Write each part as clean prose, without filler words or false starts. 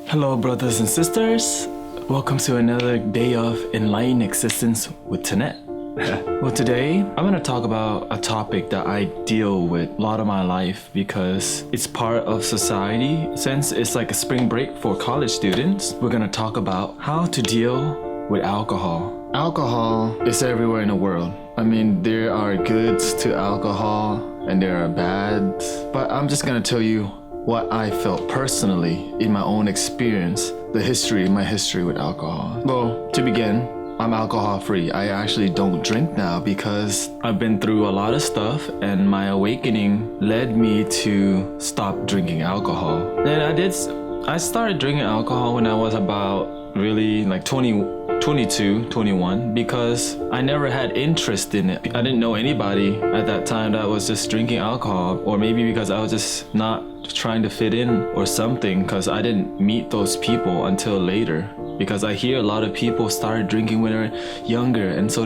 Hello, brothers and sisters. Welcome to another day of enlightened existence with Thanet. Well, today I'm going to talk about a topic that I deal with a lot of my life because it's part of society. Since it's like a spring break for college students, we're going to talk about how to deal with alcohol. Alcohol is everywhere in the world. I mean, there are goods to alcohol and there are bads, but I'm just going to tell you what I felt personally in my own experience, my history with alcohol. Well, to begin, I'm alcohol free. I actually don't drink now because I've been through a lot of stuff and my awakening led me to stop drinking alcohol. And I started drinking alcohol when I was about really like 22, 21 because I never had interest in it. I didn't know anybody at that time that was just drinking alcohol, or maybe because I was just not trying to fit in or something, because I didn't meet those people until later, because I hear a lot of people started drinking when they're younger, and so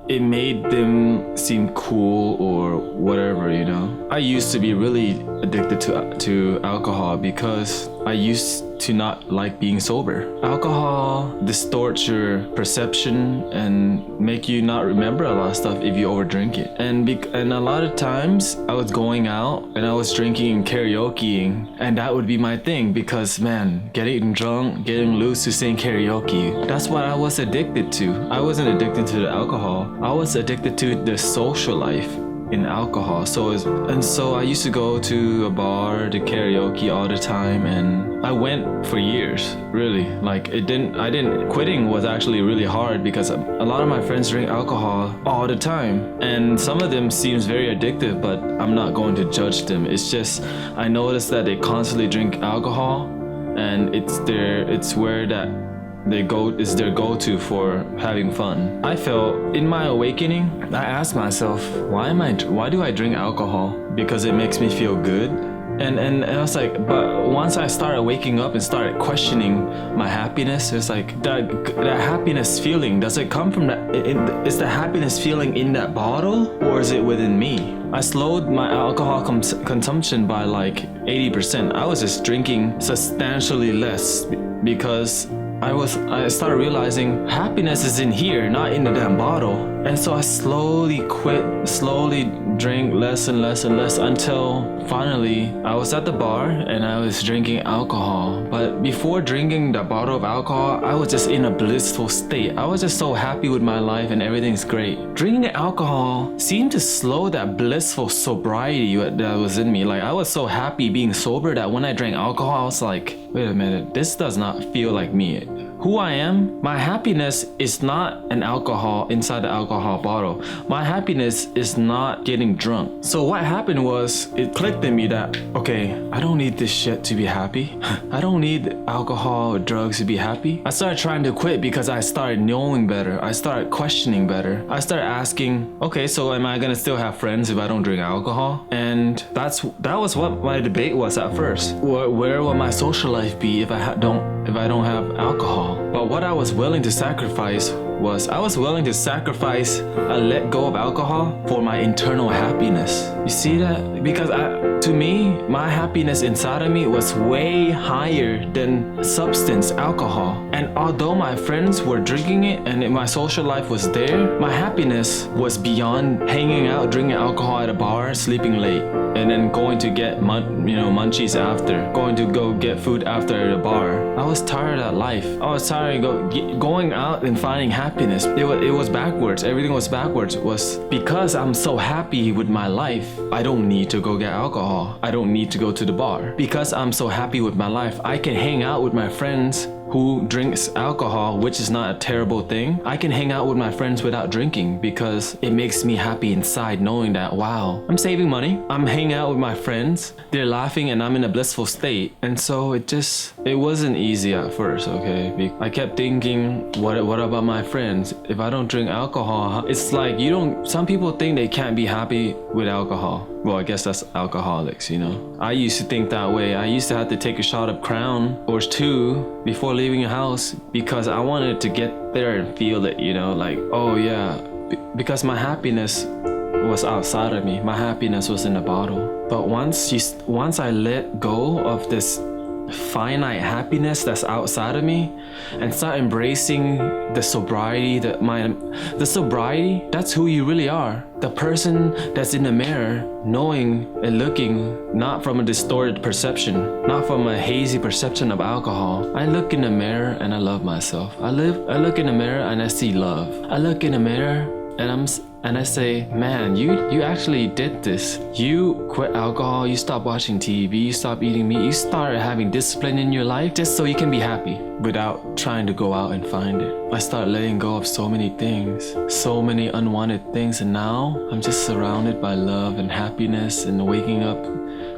it made them seem cool or whatever, you know. I used to be really addicted to alcohol because I used to not like being sober. Alcohol distorts your perception and make you not remember a lot of stuff if you overdrink it. And a lot of times I was going out and I was drinking and karaokeing, and that would be my thing because, man, getting drunk, getting loose to sing karaoke, that's what I was addicted to. I wasn't addicted to the alcohol. I was addicted to the social life in alcohol. So I used to go to a bar to karaoke all the time, and I went for years, really. Quitting was actually really hard because a lot of my friends drink alcohol all the time, and some of them seems very addictive, but I'm not going to judge them. It's just I noticed that they constantly drink alcohol, and it's their go-to for having fun. I felt in my awakening, I asked myself, why do I drink alcohol? Because it makes me feel good. And I was like, but once I started waking up and started questioning my happiness, it's like that happiness feeling, does it come from is the happiness feeling in that bottle or is it within me? I slowed my alcohol consumption by like 80%. I was just drinking substantially less because I started realizing happiness is in here, not in the damn bottle. And so I slowly drank less and less and less until finally I was at the bar and I was drinking alcohol. But before drinking the bottle of alcohol, I was just in a blissful state. I was just so happy with my life and everything's great. Drinking alcohol seemed to slow that blissful sobriety that was in me. Like I was so happy being sober that when I drank alcohol, I was like, wait a minute, this does not feel like me. Who I am, my happiness is not an alcohol inside the alcohol bottle. My happiness is not getting drunk. So what happened was, it clicked in me that, okay, I don't need this shit to be happy. I don't need alcohol or drugs to be happy. I started trying to quit because I started knowing better. I started questioning better. I started asking, okay, so am I gonna still have friends if I don't drink alcohol? And that was what my debate was at first. Where will my social life be if I don't have alcohol? But what I was willing to sacrifice was I was willing to sacrifice a let go of alcohol for my internal happiness. You see that? Because to me, my happiness inside of me was way higher than substance alcohol. And although my friends were drinking it and my social life was there, my happiness was beyond hanging out, drinking alcohol at a bar, sleeping late, and then going to get munchies after, going to go get food after the bar. I was tired of that life. I was tired of going out and finding happiness. It was backwards. Everything was backwards. It was because I'm so happy with my life, I don't need to go get alcohol. I don't need to go to the bar. Because I'm so happy with my life, I can hang out with my friends who drinks alcohol, which is not a terrible thing. I can hang out with my friends without drinking because it makes me happy inside knowing that, wow, I'm saving money. I'm hanging out with my friends. They're laughing and I'm in a blissful state. And so it wasn't easy at first, okay? I kept thinking, what about my friends? If I don't drink alcohol, it's like some people think they can't be happy with alcohol. Well, I guess that's alcoholics, you know. I used to think that way. I used to have to take a shot of Crown or two before leaving the house because I wanted to get there and feel it, you know, like, oh yeah, because my happiness was outside of me. My happiness was in the bottle. But once I let go of this finite happiness that's outside of me and start embracing the sobriety, the sobriety, that's who you really are. The person that's in the mirror, knowing and looking not from a distorted perception, not from a hazy perception of alcohol. I look in the mirror and I love myself. I look in the mirror and I see love. I look in the mirror and I say, man, you actually did this. You quit alcohol, you stopped watching TV, you stopped eating meat, you started having discipline in your life just so you can be happy without trying to go out and find it. I started letting go of so many things, so many unwanted things, and now I'm just surrounded by love and happiness and waking up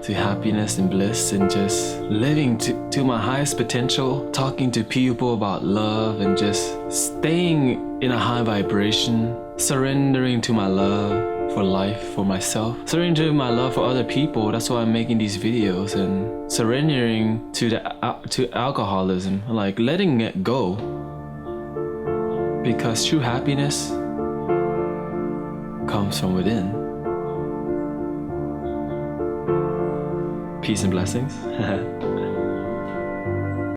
to happiness and bliss and just living to my highest potential, talking to people about love and just staying in a high vibration, surrendering to my love for life, for myself, surrendering to my love for other people. That's why I'm making these videos, and surrendering to alcoholism, like letting it go, because true happiness comes from within. Peace and blessings.